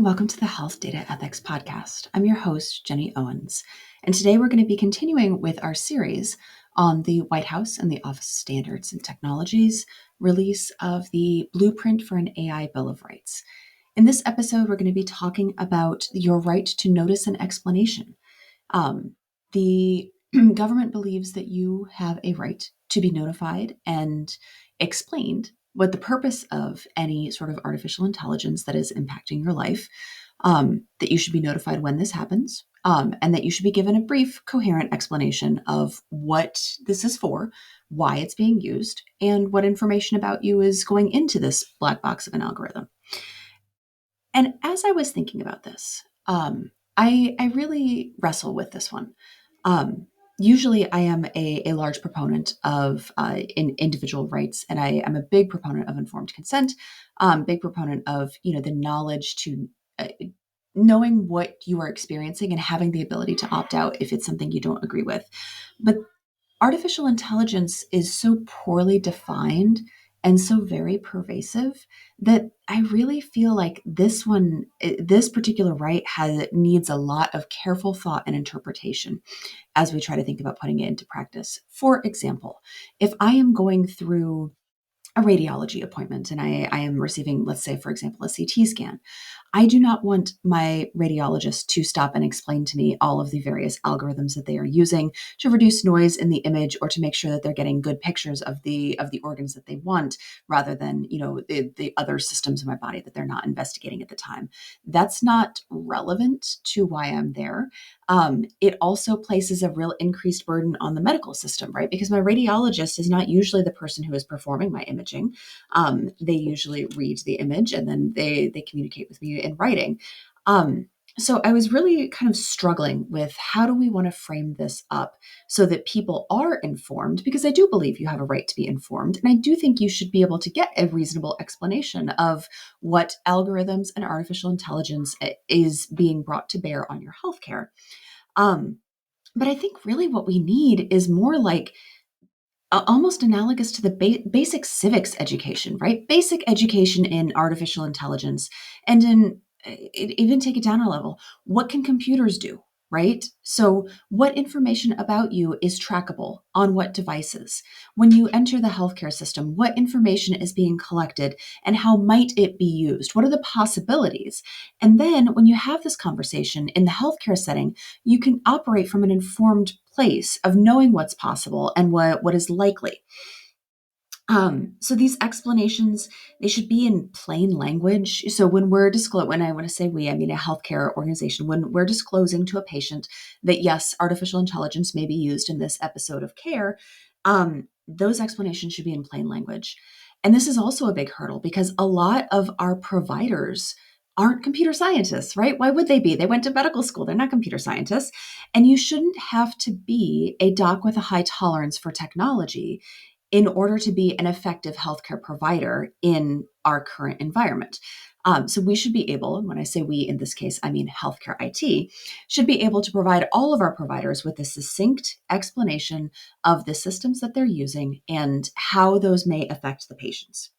welcome to the Health Data Ethics Podcast. I'm your host, Jenny Owens, and today we're going to be continuing with our series on the White House and the Office of Standards and Technology's release of the Blueprint for an AI Bill of Rights. In this episode, we're going to be talking about your right to notice and explanation. The government believes that you have a right to be notified and explained what the purpose of any sort of artificial intelligence that is impacting your life, that you should be notified when this happens, and that you should be given a brief, coherent explanation of what this is for, why it's being used, and what information about you is going into this black box of an algorithm. And as I was thinking about this, I really wrestle with this one. Usually I am a large proponent of individual rights, and I am a big proponent of informed consent, big proponent of, the knowledge to knowing what you are experiencing and having the ability to opt out if it's something you don't agree with. But artificial intelligence is so poorly defined and so very pervasive that I really feel like this particular right needs a lot of careful thought and interpretation as we try to think about putting it into practice. For example, if I am going through a radiology appointment and I am receiving, let's say, for example, a CT scan, I do not want my radiologist to stop and explain to me all of the various algorithms that they are using to reduce noise in the image or to make sure that they're getting good pictures of the organs that they want, rather than the other systems in my body that they're not investigating at the time. That's not relevant to why I'm there. It also places a real increased burden on the medical system, right? Because my radiologist is not usually the person who is performing my imaging. They usually read the image and then they communicate with me in writing. So I was really kind of struggling with how do we want to frame this up so that people are informed, because I do believe you have a right to be informed. And I do think you should be able to get a reasonable explanation of what algorithms and artificial intelligence is being brought to bear on your healthcare. But I think really what we need is more like almost analogous to the basic civics education, right? Basic education in artificial intelligence, and even take it down a level. What can computers do, right? So what information about you is trackable on what devices? When you enter the healthcare system, what information is being collected and how might it be used? What are the possibilities? And then when you have this conversation in the healthcare setting, you can operate from an informed place of knowing what's possible and what is likely. So these explanations, they should be in plain language. So when I want to say we, I mean a healthcare organization, when we're disclosing to a patient that yes, artificial intelligence may be used in this episode of care, those explanations should be in plain language. And this is also a big hurdle because a lot of our providers aren't computer scientists, right? Why would they be? They went to medical school. They're not computer scientists. And you shouldn't have to be a doc with a high tolerance for technology in order to be an effective healthcare provider in our current environment. So we should be able, when I say we in this case, I mean healthcare IT, should be able to provide all of our providers with a succinct explanation of the systems that they're using and how those may affect the patients.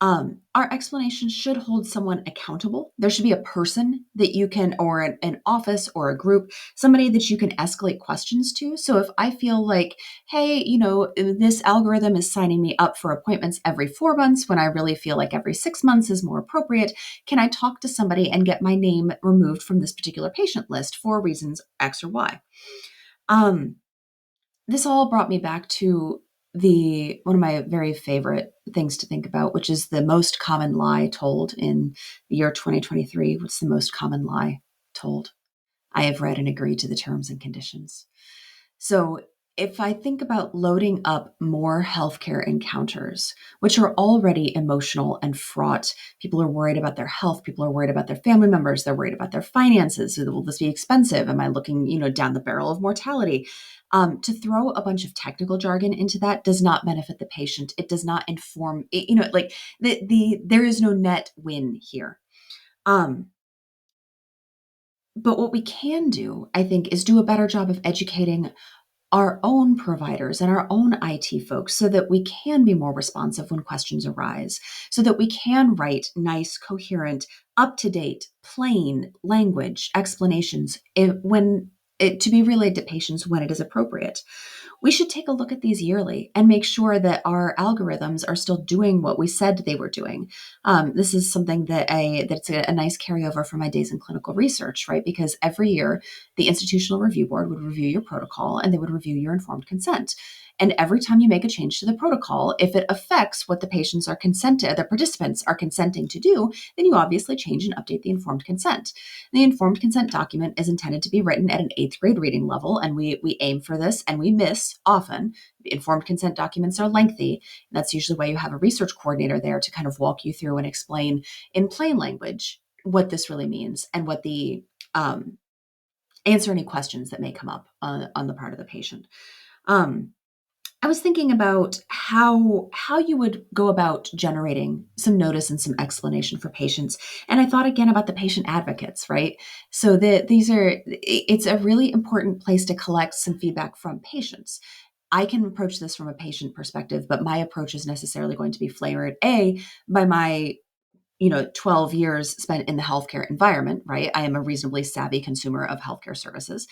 Our explanations should hold someone accountable. There should be a person that you can, or an office or a group, somebody that you can escalate questions to. So if I feel like, hey, this algorithm is signing me up for appointments every 4 months when I really feel like every 6 months is more appropriate, can I talk to somebody and get my name removed from this particular patient list for reasons X or Y? This all brought me back to one of my very favorite things to think about, which is the most common lie told in the year 2023. What's the most common lie told? I have read and agreed to the terms and conditions. So if I think about loading up more healthcare encounters, which are already emotional and fraught, people are worried about their health. People are worried about their family members. They're worried about their finances. Will this be expensive? Am I looking, down the barrel of mortality? To throw a bunch of technical jargon into that does not benefit the patient. It does not inform, there is no net win here. But what we can do, I think, is do a better job of educating our own providers and our own IT folks so that we can be more responsive when questions arise, so that we can write nice, coherent, up to date, plain language explanations to be relayed to patients when it is appropriate. We should take a look at these yearly and make sure that our algorithms are still doing what we said they were doing. This is something that's a nice carryover from my days in clinical research, right? Because every year the Institutional Review Board would review your protocol and they would review your informed consent. And every time you make a change to the protocol, if it affects what the participants are consenting to do, then you obviously change and update the informed consent. The informed consent document is intended to be written at an eighth grade reading level, and we aim for this and we miss often. Informed consent documents are lengthy. And that's usually why you have a research coordinator there to kind of walk you through and explain in plain language what this really means and what answer any questions that may come up on the part of the patient. I was thinking about how you would go about generating some notice and some explanation for patients, and I thought again about the patient advocates, right? So that it's a really important place to collect some feedback from patients. I can approach this from a patient perspective, but my approach is necessarily going to be flavored by my 12 years spent in the healthcare environment, right? I am a reasonably savvy consumer of healthcare services.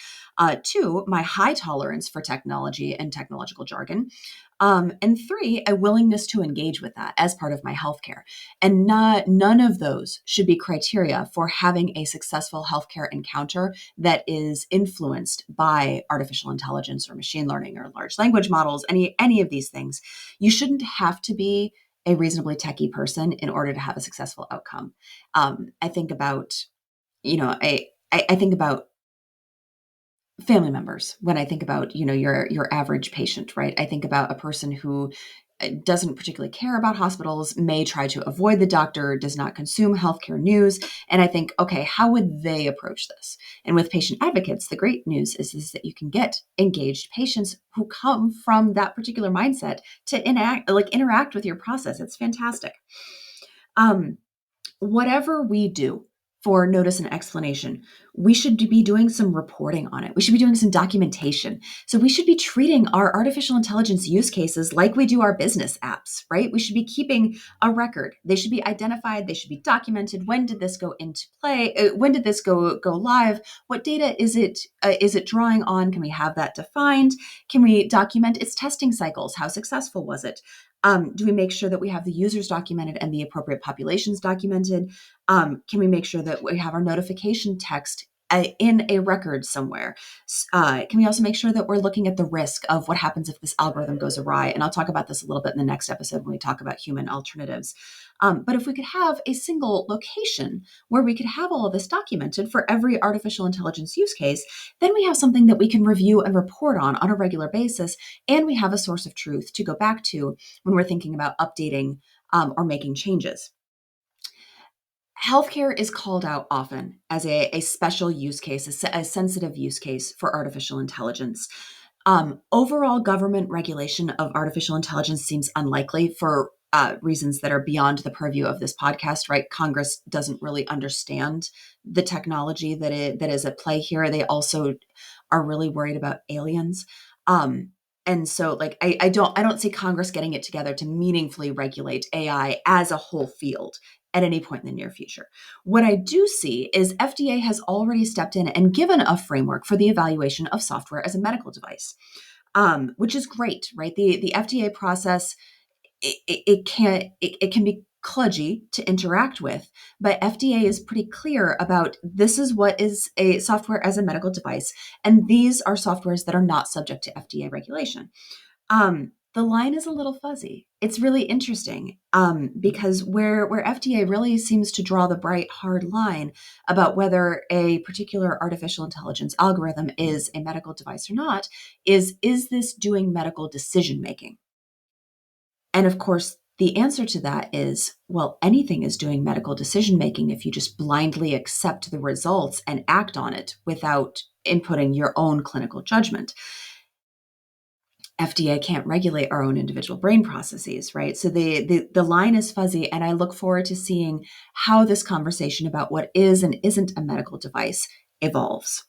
Two, my high tolerance for technology and technological jargon. And three, a willingness to engage with that as part of my healthcare. And none of those should be criteria for having a successful healthcare encounter that is influenced by artificial intelligence or machine learning or large language models, any of these things. You shouldn't have to be a reasonably techie person in order to have a successful outcome. I think about, I think about family members when I think about, your average patient, right? I think about a person who doesn't particularly care about hospitals, may try to avoid the doctor, does not consume healthcare news. And I think, okay, how would they approach this? And with patient advocates, the great news is that you can get engaged patients who come from that particular mindset to interact with your process. It's fantastic. Um, Whatever we do for notice and explanation, we should be doing some reporting on it. We should be doing some documentation. So we should be treating our artificial intelligence use cases like we do our business apps, right? We should be keeping a record. They should be identified. They should be documented. When did this go into play? When did this go live? What data is it drawing on? Can we have that defined? Can we document its testing cycles? How successful was it? Do we make sure that we have the users documented and the appropriate populations documented? Can we make sure that we have our notification text in a record somewhere? Can we also make sure that we're looking at the risk of what happens if this algorithm goes awry? And I'll talk about this a little bit in the next episode when we talk about human alternatives. But if we could have a single location where we could have all of this documented for every artificial intelligence use case, then we have something that we can review and report on a regular basis. And we have a source of truth to go back to when we're thinking about updating or making changes. Healthcare is called out often as a special use case, a sensitive use case for artificial intelligence. Overall government regulation of artificial intelligence seems unlikely for reasons that are beyond the purview of this podcast, right? Congress doesn't really understand the technology that is at play here. They also are really worried about aliens. And so I don't see Congress getting it together to meaningfully regulate AI as a whole field at any point in the near future. What I do see is FDA has already stepped in and given a framework for the evaluation of software as a medical device, which is great, right? The FDA process, it can be kludgy to interact with, but FDA is pretty clear about this is what is a software as a medical device, and these are softwares that are not subject to FDA regulation. The line is a little fuzzy. It's really interesting because where FDA really seems to draw the bright, hard line about whether a particular artificial intelligence algorithm is a medical device or not is this doing medical decision making? And of course, the answer to that is, well, anything is doing medical decision making if you just blindly accept the results and act on it without inputting your own clinical judgment. FDA can't regulate our own individual brain processes, right? So the line is fuzzy, and I look forward to seeing how this conversation about what is and isn't a medical device evolves.